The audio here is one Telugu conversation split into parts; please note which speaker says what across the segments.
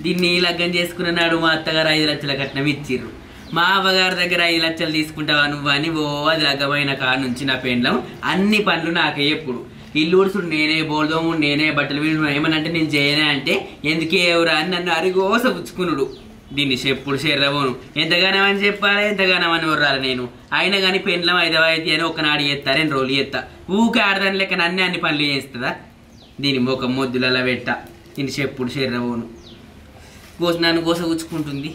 Speaker 1: దీన్ని లగ్గం చేసుకున్న నాడు మా అత్తగారు 5 లక్షల కట్నం ఇచ్చిర్రు. మా అవ్వగారి దగ్గర 5 లక్షలు తీసుకుంటావా నువ్వు అని అది లగ్గమైన కాడ నుంచి నా పెండ్లం అన్ని పనులు నాకే. ఎప్పుడు ఇల్లు ఉడుచుడు నేనే, బోల్దోము నేనే, బట్టలు వీడు ఏమనంటే నేను చేయనే అంటే ఎందుకే ఎవరా అని నన్ను అరిగోస పుచ్చుకున్నాడు. దీన్ని చెప్పుడు శర్రబోను ఎంతగానో అని చెప్పాలి, ఎంతగానో అని వర్రాలి నేను. అయినా కానీ పెండ్లం 5వ అయితే అని ఒకనాడు చేస్తా, 2 రోజులు చేస్తా. ఊకే ఆడదాని లెక్క అన్ని పనులు చేస్తుందా? దీని మొక్క మొద్దులలో పెట్ట. దీన్ని చెప్పుడు శర్రబోను నన్ను కోస ఉచ్చుకుంటుంది.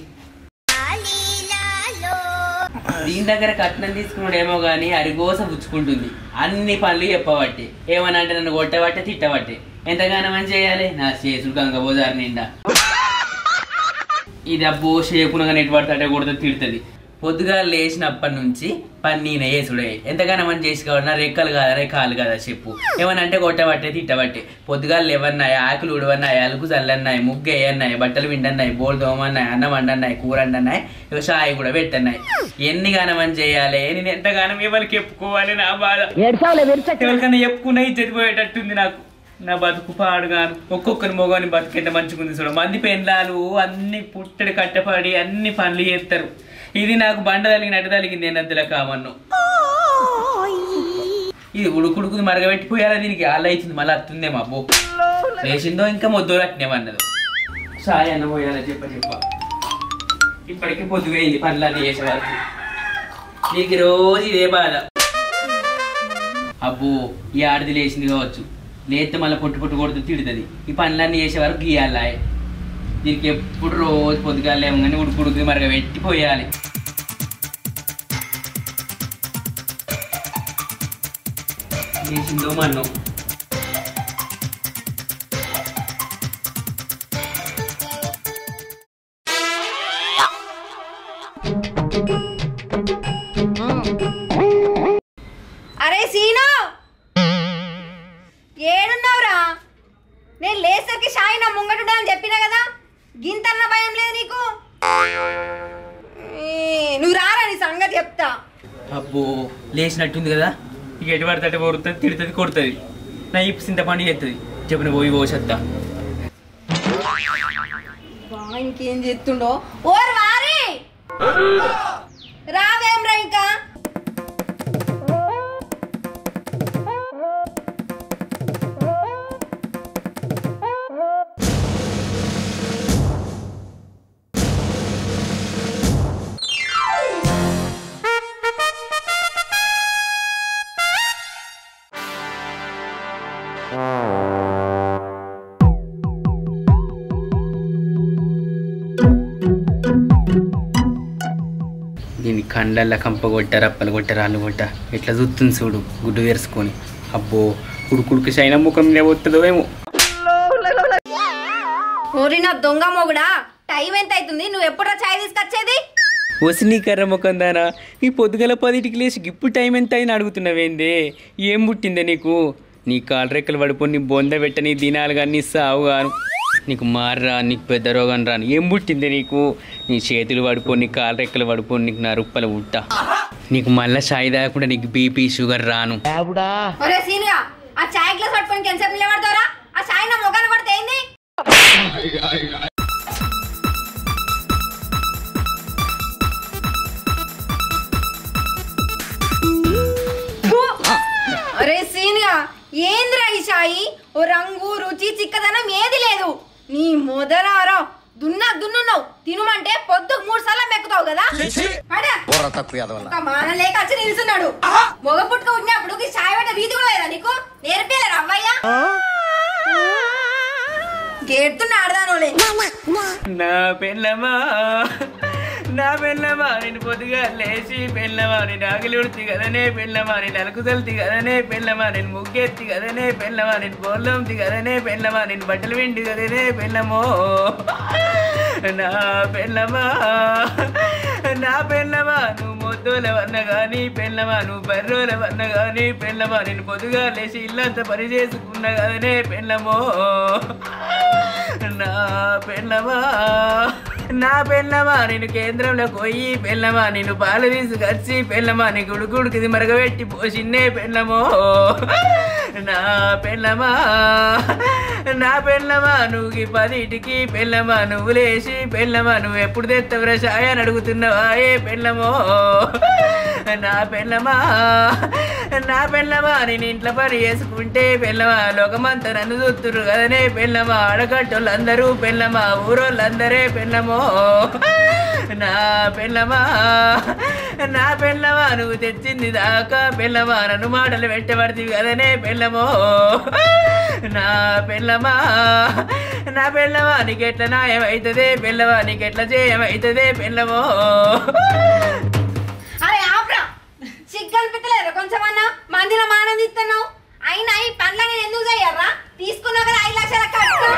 Speaker 1: దీని దగ్గర కట్నం తీసుకున్నాడేమో గానీ అరిగోస పుచ్చుకుంటుంది. అన్ని పనులు చెప్పబట్టి ఏమనంటే నన్ను కొట్టబట్టే తిట్టబట్టే ఎంతగానో అని చేయాలి. నా చేసుడు గంగబోదారు నిండా. ఇది అబ్బో షేపునగా నెట్పడతాడే కొడుతుంది, తిడుతుంది. పొద్దుగా లేచినప్పటి నుంచి పన్నీనే చేసుడే. ఎంతగానో మనం చేసి కావాలి. నా రెక్కలు కాదా కాలు కదా చెప్పు. ఏమనంటే కొట్టబట్టే తిట్టబట్టే పొద్దుగా లేవన్నాయి, ఆకులు ఉడవన్నాయి, అలుగు చల్లన్నాయి, ముగ్గు వేయన్నాయి, బట్టలు విండన్నాయి, బోల్ దోమన్నాయి, అన్నం వండన్నాయి, కూర వండన్నాయి, షాయి కూడా పెట్టన్నాయి. ఎన్ని గానమని చేయాలి? నేను ఎంతగానో ఎవరికి చెప్పుకోవాలి? నా బాధ ఎవరికన్నా చెప్పుకున్నా ఇజ్జతిపోయేటట్టుంది నాకు. నా బతుకు పాడుగాను. ఒక్కొక్కరి మొగని బతుకు ఎంత మంచిగుంది చూడ. మంది పెండ్లాలు అన్ని పుట్టడి కట్టపడి అన్ని పనులు చేస్తారు. ఇది నాకు బండ తలిగినట్టు తలిగింది. నద్దుల కామన్ను ఇది ఉడుకుడుకుది మరగబెట్టిపోయారా? దీనికి అలా అవుతుంది. మళ్ళీ అత్తుందేమో అబ్బో లేచిందో ఇంకా మొద్దు అట్నేమన్నది. సాయి అన్న పోయాలా చెప్ప ఇప్పటికీ పొద్దుగైంది పనులన్నీ చేసేవారికి. నీకు రోజు ఇదే బాధ. అబ్బో ఈ ఆడది లేచింది కావచ్చు, లేస్తే మళ్ళీ పొట్టు కొడుతూ తిడుతుంది. ఈ పనులన్నీ చేసేవారు గీయాలి. దీనికి ఎప్పుడు రోజు పొద్దుగా లేవగానే ఉడుకుడుకు మరగ పెట్టిపోయాలి. లేచిందో మన్నం
Speaker 2: అరే సీను ఏడున్నావురా? నేను లేసరికి షాయి నా ముంగటుండా అని చెప్పినా కదా. గింతన్న భయం లేదు నీకు? నువ్వు రారా, నీ సంగతి చెప్తా.
Speaker 1: అబ్బో లేచినట్టుంది కదా. ఇక ఎటు పడితే పోరుతుంది, తిడుతుంది, కొడుతుంది. నా ఇప్పు చింతపండు చేస్తుంది. చెప్పిన పోయి పోసత్తా.
Speaker 2: ఇంకేం చేస్తుండో? ఓరు వారి రావేమ్రా ఇంకా?
Speaker 1: దీని కండ్లల్లో కంప కొట్ట, రప్పలు కొట్ట, రాళ్ళు కొట్ట ఇట్లా చూస్తుంది చూడు గుడ్డు తెరుచుకొని. అబ్బో కుడుకుడుకు శైన ముఖం మీద వస్తుందో ఏమో.
Speaker 2: ఓరి నా దొంగ మొగుడా, టైం ఎంత అవుతుంది? నువ్వు ఎప్పుడో చాయ్ తీసుకొచ్చేది?
Speaker 1: వసినీ కర్ర ముఖం దానా, ఈ పొద్దుగల 10టికి లేచి ఇప్పుడు టైం ఎంత అయినా అడుగుతున్నావేందే? ఏం పుట్టిందే నీకు? నీ కాలు రెక్కలు పడిపోయి నీ బొంద పెట్ట, నీ దినాలు కానీ నీ సావు గాను, నీకు మార్రా, నీకు పెద్ద రోగం రాను. ఏం పుట్టిందే నీకు? నీ చేతులు పడిపోయి, నీ కాలు రెక్కలు పడిపోయి, నీకు నా రుప్పలు పుట్ట. నీకు మళ్ళా చాయ్ తాగకుండా నీకు బీపీ షుగర్ రాను.
Speaker 2: ఆ చాయ్ గ్లాస్ పట్టుకొని ఎంతసేపు నిలబడతారా? ఆ చాయ్ నా మొగాన పడితే ఏంది? అరే సీనియా, ఏంద్రా ఈ చాయి? ఓ రంగు రుచి చిక్కదనం ఏది లేదు. నీ మొదలారా దున్నావు. తినమంటే పొద్దుకు 3 సార్లు మెక్కుతావు కదా. మాన లేక వచ్చి నిలుస్తున్నాడు. మొగ పుట్టుక ఉన్నప్పుడు చాయ్ పట్ట వీధి కూడా లేదా నీకు? నేర్పేలేరు అవ్వయ్యా. గేడుతున్నా ఆడదానోలే.
Speaker 1: నా పెళ్ళమా నేను పొద్దుగా లేచి పెళ్ళమా, నేను ఆగిలి ఉడితి కదనే పెళ్ళమా, నేను అలుకు తల్తి కదనే పెళ్ళమా, నేను ముగ్గెత్తి కదనే పెళ్ళమా, నేను బోల్లంతి కదనే పెళ్ళమా, నేను బట్టలు విండి కదనే పెళ్ళమో. నా పెళ్ళమా నువ్వు పొద్దులవన్న గాని పెళ్ళమా నువ్వు బర్రోలవన్న గాని పెళ్ళమా నేను పొద్దుగా లేచి ఇల్లంతా పని చేసుకున్నా కదనే పెళ్ళమో నా పెళ్ళమా నా పెళ్ళమా నేను కేంద్రంలో పోయి పెళ్ళమా నేను పాలు తీసుకొచ్చి పెళ్ళమా నీ గుడుకుడికి మరగబెట్టి పోసిన్నే పెళ్ళమో నా పెళ్ళమా నా పెళ్ళమా నువ్వు 10టికి పెళ్ళమా నువ్వు లేచి పెళ్ళమా నువ్వు ఎప్పుడు తెత్తవరా చాయ్ అని అడుగుతున్నావా ఏ పెళ్ళమో నా పెళ్ళమా నా పెళ్ళమా నేను ఇంట్లో పని చేసుకుంటే పెళ్ళమా లోకమంతా నన్ను చూస్తురు కదనే పెళ్ళమా ఆడకట్టోళ్ళందరూ పెళ్ళమా ఊరోళ్ళందరే పెళ్ళమో నా పెళ్ళమా నా పెళ్ళమా నువ్వు తెచ్చింది దాకా పెళ్ళమా నన్ను మాటలు పెట్టబడుతుంది కదనే పెళ్ళమో నా పెళ్ళమా నా పెళ్ళమా నీకెట్లా న్యాయమవుతుంది పెళ్ళమా నీకెట్లా చేయమవుతుంది పెళ్ళమో
Speaker 2: అరే ఆప్రా సిగ్గనిపించలేదు కొంచెమన్నా మందిలో ఆనందిస్తున్నావు అయినా ఈ పనులు నేను ఎందుకు చెయ్యరా తీసుకున్నావు కదా 5 లక్షల కట్టు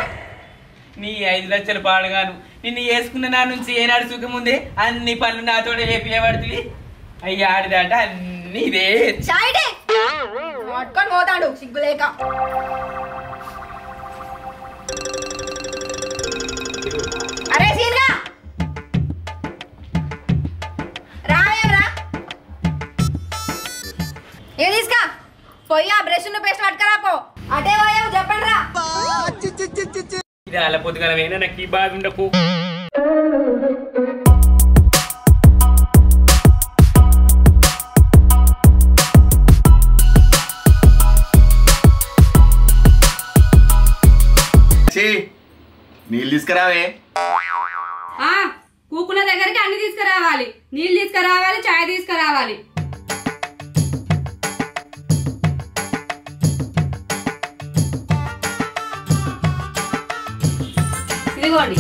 Speaker 1: నీ 5 లక్షలు పాడుగాను నిన్ను వేసుకున్న నా నుంచి ఏనాడు సుఖముందే అన్ని పనులు నాతో చేపియబడుతుంది అయ్యి ఆడిదాట అన్ని ఇదే
Speaker 2: చాయిడే పట్టుకొని పోతాడు సిగ్గులేక అరే సీన్గా రావేమ్రా ఏ తీసుకా పోయి ఆ బ్రష్ పేస్ట్ పట్టుకరా పో అటే పోయావు చెప్పండి రా
Speaker 1: ఇది అలా పొద్దుగలవేనా నాకు ఈ బాధ ఉండకు
Speaker 3: నీళ్ళు తీసుకురావే
Speaker 4: కూకున్న దగ్గరికి అన్ని తీసుకురావాలి నీళ్ళు తీసుకురావాలి చాయ్ తీసుకురావాలి ఇదిగోండి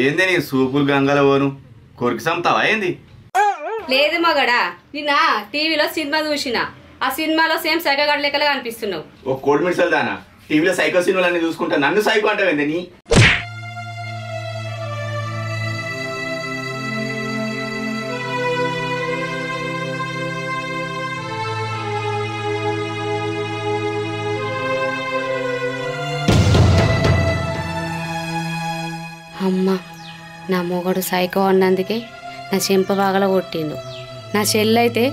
Speaker 3: ఏంది నీ సూపులు గంగల పోను కొరికి సంతావా ఏంది
Speaker 4: లేదు మగడా నిన్న టీవీలో సినిమా చూసిన ఆ సినిమాలో సేమ్ సైకోగాడి లెక్కలు కనిపిస్తున్నావు
Speaker 3: ఓ కోడి మిడిసలు దానా టీవీలో సైకో సినిమాలన్నీ చూసుకుంటా నన్ను సైకో అంటావేంది నీ
Speaker 4: అమ్మా నా మొగడు సైకో అన్నందుకే నా చెంప బాగల కొట్టిండు నా చెల్లైతే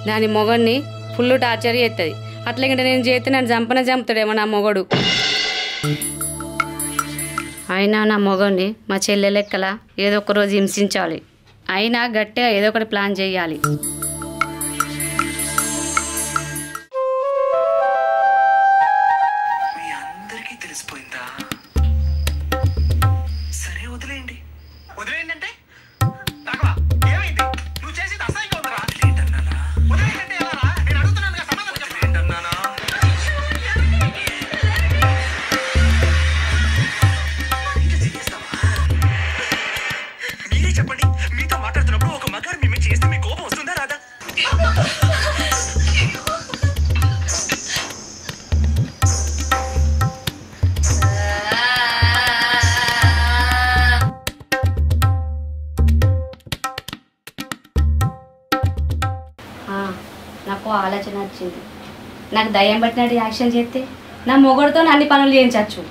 Speaker 4: దాని మొగడిని ఫుల్ టార్చర్ చేస్తుంది అట్లాగే నేను చేస్తే నన్ను చంపుతాడేమో నా మొగడు అయినా నా మొగడిని మా చెల్లె లెక్కల ఏదో ఒక రోజు హింసించాలి అయినా గట్టిగా ఏదో ఒకటి ప్లాన్ చేయాలి నాకు ఆలోచన వచ్చింది నాకు దయ్యం పట్టినట్టు యాక్షన్ చేస్తే నా మొగడుతో అన్ని పనులు చేయించవచ్చు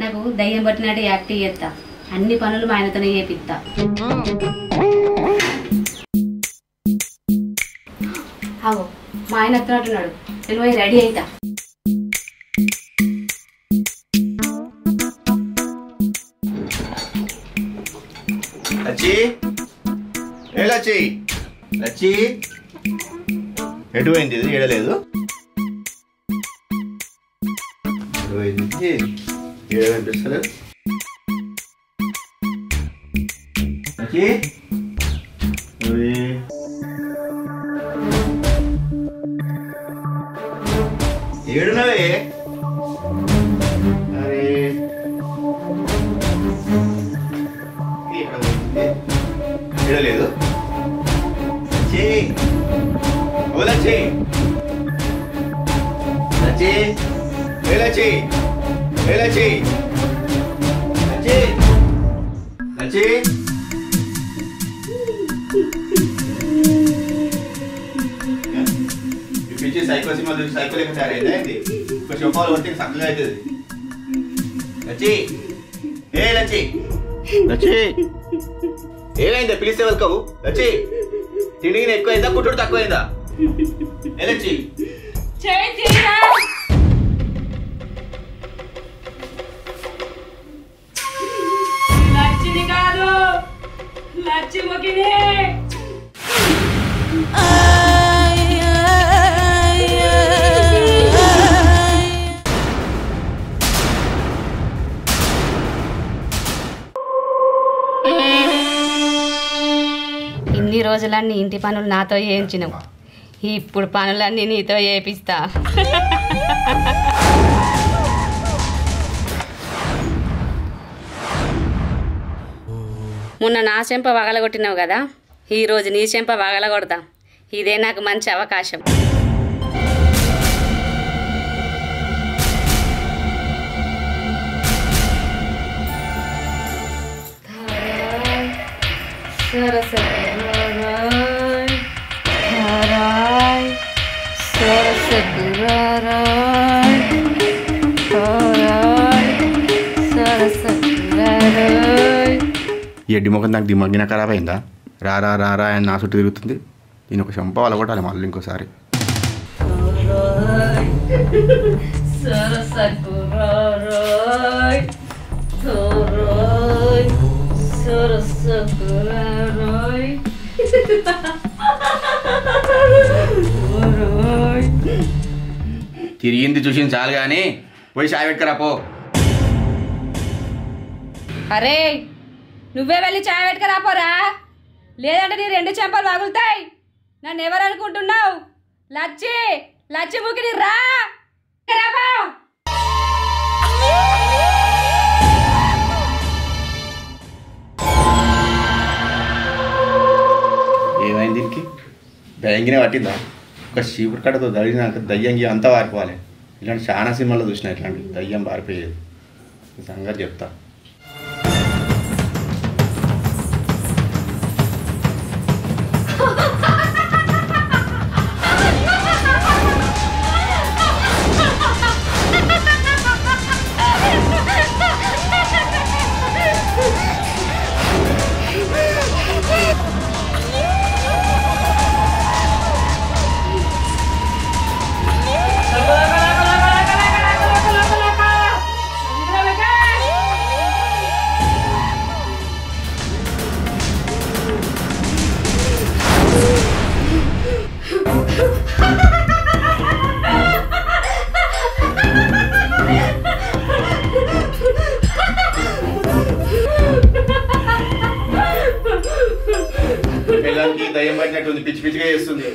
Speaker 4: నాకు దయ్యం పట్టినట్టు యాక్ట్ చేస్తా అన్ని పనులు మా ఆయనతోనే చేపిస్తా అవు మా ఆయన ఎత్తున్నట్టున్నాడు నేను పోయి రెడీ అవుతా
Speaker 3: లచ్చి ఏ లచ్చి లచ్చి ఎటు పోయింది ఇది ఏడలేదు ఏడనిపిస్తలేదు లచ్చి ఏడునవే అరే లేదు ఓ లచ్చి లచ్చి ఏ లచ్చి ఏ లచ్చి లచ్చి లచ్చి పిచ్చి సైకో సినిమా చూసి సైకో లేక తయారైందా ఏంటి ఒక షోపాలు కొట్టి సక్కగా అవుతుంది లచ్చి ఏ లచ్చి లచ్చి ఏమైందా పిలిస్తే వెళ్తావు లచ్చి తిండిగిన ఎక్కువైందా కుట్టుడు తక్కువైందా ఏ లచ్చి
Speaker 4: లచ్చిని కాదు లచ్చి ముఖిని ఇన్ని రోజులన్నీ ఇంటి పనులు నాతో చేయించినావు ఇప్పుడు పనులన్నీ నీతో చేపిస్తా మొన్న నా చెంప వగలగొట్టినావు కదా ఈరోజు నీ చెంప వగలగొడతా ఇదే నాకు మంచి అవకాశం
Speaker 3: ఈ ఎడ్డి ముఖం నాకు దిమ్మగిన ఖరాబ్ అయిందా రారా రారా అని నా చుట్టూ తిరుగుతుంది నేను ఒక చెంప అలగొట్టాలి మళ్ళీ ఇంకోసారి తిరిగింది చూసింది చాలు కానీ పోయి చాయ్ పెట్టుకురా పో
Speaker 4: అరే నువ్వే వెళ్ళి చాయ్ పెట్టుకురాపోరా లేదంటే నీ రెండు చెంపలు పగులుతాయి నన్ను ఎవరు అనుకుంటున్నావు లచ్చి లచ్చి ముఖిని రా
Speaker 3: ఏమైంది దీనికి దయ్యంగినే పట్టిందా ఒక చీపురు కట్టతో దడిగినాక దయ్యంగి అంతా వారిపోవాలి ఇలాంటి చాలా సినిమాల్లో చూసినా ఇట్లాంటి దయ్యం పారిపోయేది సంగతి చెప్తా పిల్లలకి దయ్యం పట్టినట్టుంది పిచ్చి పిచ్చిగా చేస్తుంది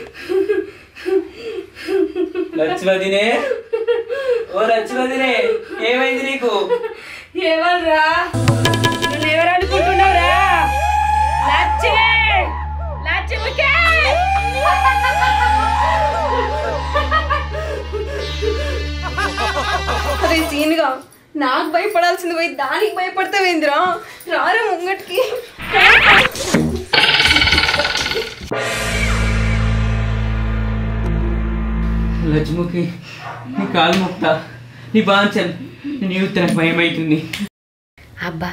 Speaker 1: లక్ష్మదినే ఓ లక్ష్మదినే ఏమైంది నీకు
Speaker 4: ఏమన్నా నువ్వు ఎవరు అనుకుంటున్నావురా లచ్చి లచ్చి ముఖి
Speaker 2: అరే సీన్గా నాకు భయపడాల్సింది పోయి దానికి భయపడతావేంద్రా రారా ముంగటికి
Speaker 1: లక్ష్ముఖి నీ కాలు ముక్త నీ బాంచన్ నేను యూత్ నాకు భయం అవుతుంది
Speaker 4: అబ్బా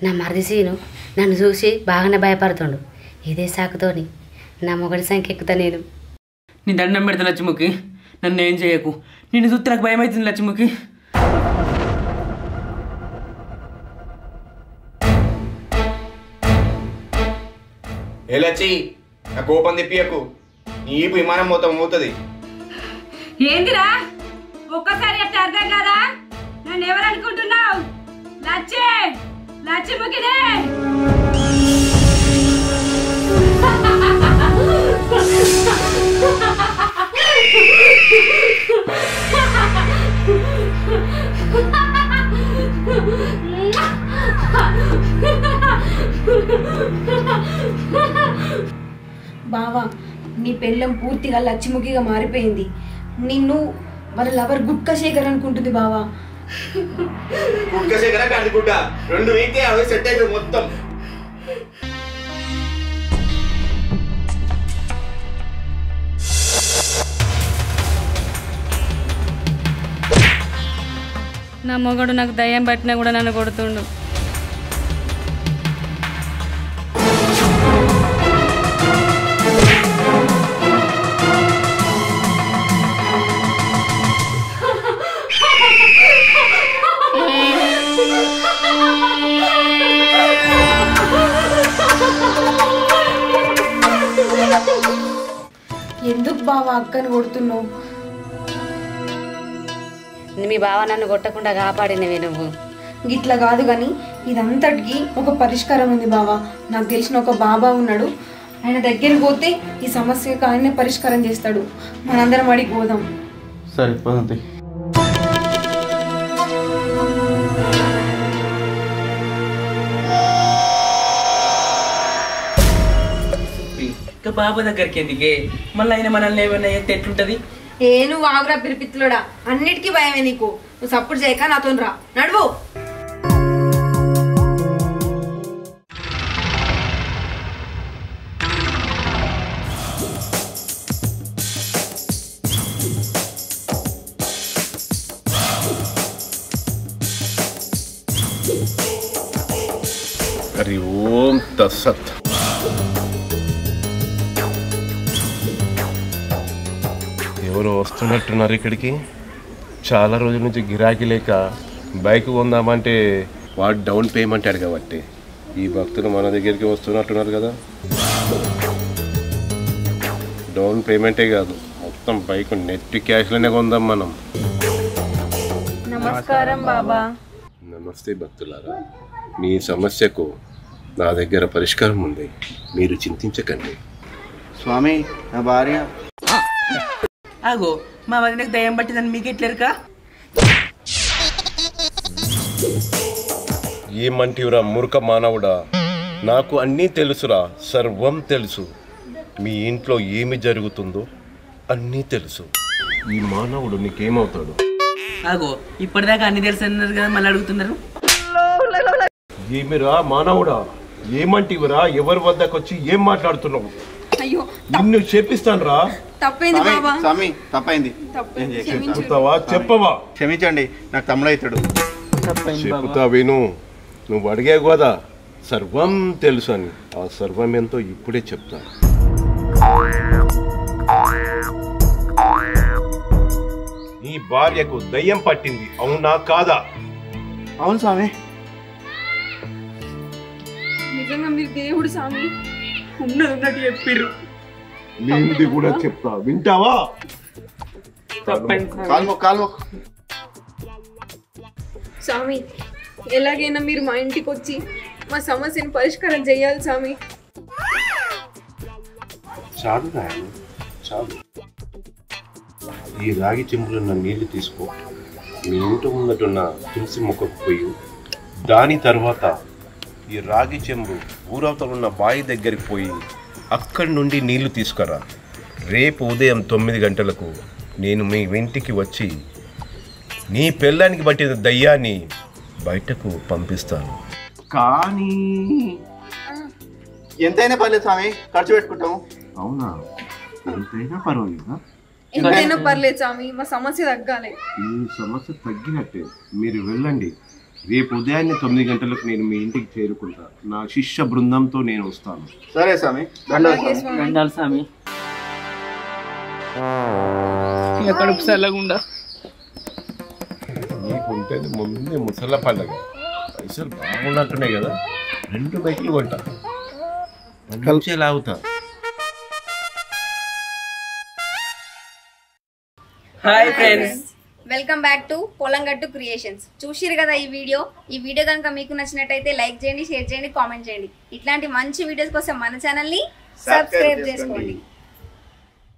Speaker 4: నా మరిది సీను నన్ను చూసి బాగానే భయపడుతుండు ఇదే సాకుతోని నా మొగడి సంఖ్య ఎక్కుతా నేను
Speaker 1: నీ దండం పెడతా లక్ష్ముఖి నన్ను ఏం చేయకు నిన్ను చూస్తే నాకు భయం అవుతుంది లక్ష్ముఖి
Speaker 3: ఏ లచ్చి నా కోపం తిప్పియకు నీ ఈపు విమానం మొత్తం అవుతుంది
Speaker 4: ఏందిరా ఒక్కసారి చెప్తే అర్థం కదా నన్ను ఎవరు అనుకుంటున్నావు Lachchi Lachchi ముఖినే
Speaker 2: Ha ha ha! బావా నీ పెళ్ళం పూర్తిగా లచ్చిముఖిగా మారిపోయింది. నిన్ను వాళ్ళ లవర్ గుట్కా శేఖర్ అనుకుంటుంది బావా.
Speaker 3: గుట్కా శేఖరా కాదు గుడ్డ 2 వీకే అవి సెట్ అయితే మొత్తం.
Speaker 4: నా మొగడు నాకు దయ్యం పట్టినా కూడా నన్ను కొడుతుండు.
Speaker 2: ఎందుకు బావా అక్కని కొడుతున్నావు?
Speaker 4: మీ బావ నన్ను కొట్టకుండా కాపాడినవి నువ్వు.
Speaker 2: గిట్లా కాదు కానీ ఇదంతటికి ఒక పరిష్కారం ఉంది బావా. నాకు తెలిసిన ఒక బాబా ఉన్నాడు, ఆయన దగ్గరికి పోతే ఈ సమస్యకు ఆయనే పరిష్కారం చేస్తాడు. మనందరం అడిగి పోదాం.
Speaker 3: సరే పదండి.
Speaker 1: ఇంకా బాబా దగ్గరికి ఎందుకే? మళ్ళీ ఆయన మనల్ని ఏమైనా ఎత్తే ఎట్లుంటది?
Speaker 2: నువ్వు ఆగురా పిలిపిత్తులోడా, అన్నిటికీ భయమే నీకు. నువ్వు సపోర్ట్ చేయక నాతో రా, నడువు.
Speaker 5: హరి ఓం తత్సత్. ఎవరు వస్తున్నట్టున్నారు ఇక్కడికి? చాలా రోజుల నుంచి గిరాకీ లేక బైక్ కొందామంటే వాడు డౌన్ పేమెంట్ అడగబట్టి ఈ భక్తులు మన దగ్గరికి వస్తున్నట్టున్నారు కదా. డౌన్ పేమెంటే కాదు, మొత్తం బైక్ నెట్ క్యాష్లోనే కొందాం మనం.
Speaker 2: నమస్కారం బాబా.
Speaker 5: నమస్తే భక్తులారా, మీ సమస్యకు నా దగ్గర పరిష్కారం ఉంది, మీరు చింతించకండి.
Speaker 3: స్వామి నా భార్య.
Speaker 1: ఆగో, మా వదినకు దయ్యం పట్టిందని మీకు ఎట్లేరుకా?
Speaker 5: ఏమంటివురా మూర్ఖ మానవుడా, నాకు అన్నీ తెలుసురా, సర్వం తెలుసు. మీ ఇంట్లో ఏమి జరుగుతుందో అన్నీ తెలుసు. ఈ మానవుడు నీకేమవుతాడు?
Speaker 1: ఆగో, ఇప్పటిదాకా అన్ని తెలుసు అన్నారు కదా, మళ్ళీ అడుగుతున్నారు.
Speaker 5: ఏమిరా మానవుడా, ఏమంటివురా? ఎవరి వద్దకు వచ్చి ఏం మాట్లాడుతున్నావు?
Speaker 2: అయ్యో
Speaker 5: నిన్ను చేపిస్తాను రా.
Speaker 2: తప్పైంది బాబా.
Speaker 3: స్వామి తప్పైంది.
Speaker 5: చెప్తావా చెప్పవా?
Speaker 3: క్షమించండి, నాకు తమ్ముడు అవుతాడు.
Speaker 5: చెప్తా విను. నువ్వు అడిగావు కదా సర్వం తెలుసు అని, ఆ సర్వం ఎంతో ఇప్పుడే చెప్తా. నీ భార్యకు దయ్యం పట్టింది, అవునా కాదా?
Speaker 3: అవును స్వామి.
Speaker 2: నిజంగా మీరు దేవుడు స్వామి.
Speaker 1: ఉన్నట్టు చెప్పిర్రు.
Speaker 5: లేనిది కూడా చెప్తా, వింటావా?
Speaker 3: కాల్మో
Speaker 2: స్వామి, ఎలాగైనా మీరు మా ఇంటికి వచ్చి మా సమస్యను పరిష్కారం చేయాలి స్వామి.
Speaker 5: చాలు నాయన, చాలు. ఈ రాగి చెంబులున్న నీళ్లు తీసుకో, మీ ఇంటి ముందటున్న తులసి మొక్కకు పోయి, దాని తర్వాత ఈ రాగి చెంబు ఊరవతల ఉన్న బావి దగ్గరికి పోయి అక్కడి నుండి నీళ్లు తీసుకురా. రేపు ఉదయం 9 గంటలకు నేను మీ ఇంటికి వచ్చి నీ పెళ్ళానికి పట్టిన దయ్యాన్ని బయటకు పంపిస్తాను. కానీ
Speaker 3: ఎంతైనా పర్లేదు స్వామి, ఖర్చు పెట్టుకుంటాము.
Speaker 5: అవునా? ఎంతైనా పర్వాలేదా?
Speaker 2: ఎంతైనా పర్లేదు స్వామి, మా సమస్య తగ్గాలి.
Speaker 5: ఈ సమస్య తగ్గినట్టే, మీరు వెళ్ళండి. రేపు ఉదయాన్నే 9 గంటలకు నేను మీ ఇంటికి చేరుకుంటా. నా శిష్య బృందంతో నేను వస్తాను.
Speaker 3: సరే స్వామి.
Speaker 1: దండాలు స్వామి. కడుపు చల్లగుండా
Speaker 5: నీకుంటే ముందే ముసల పండగ, పైసలు బాగున్నట్టున్నాయి కదా, 2 బైకులు కొంటా, కలిసే లాగుతా.
Speaker 1: Hi friends,
Speaker 2: welcome back to Polamgattu creations. చూసిరు కదా ఈ వీడియో కనుక మీకు నచ్చినట్టయితే లైక్ చేయండి, షేర్ చేయండి, కామెంట్ చేయండి. ఇట్లాంటి మంచి వీడియోస్ కోసం మన ఛానల్ ని సబ్స్క్రైబ్ చేసుకోండి.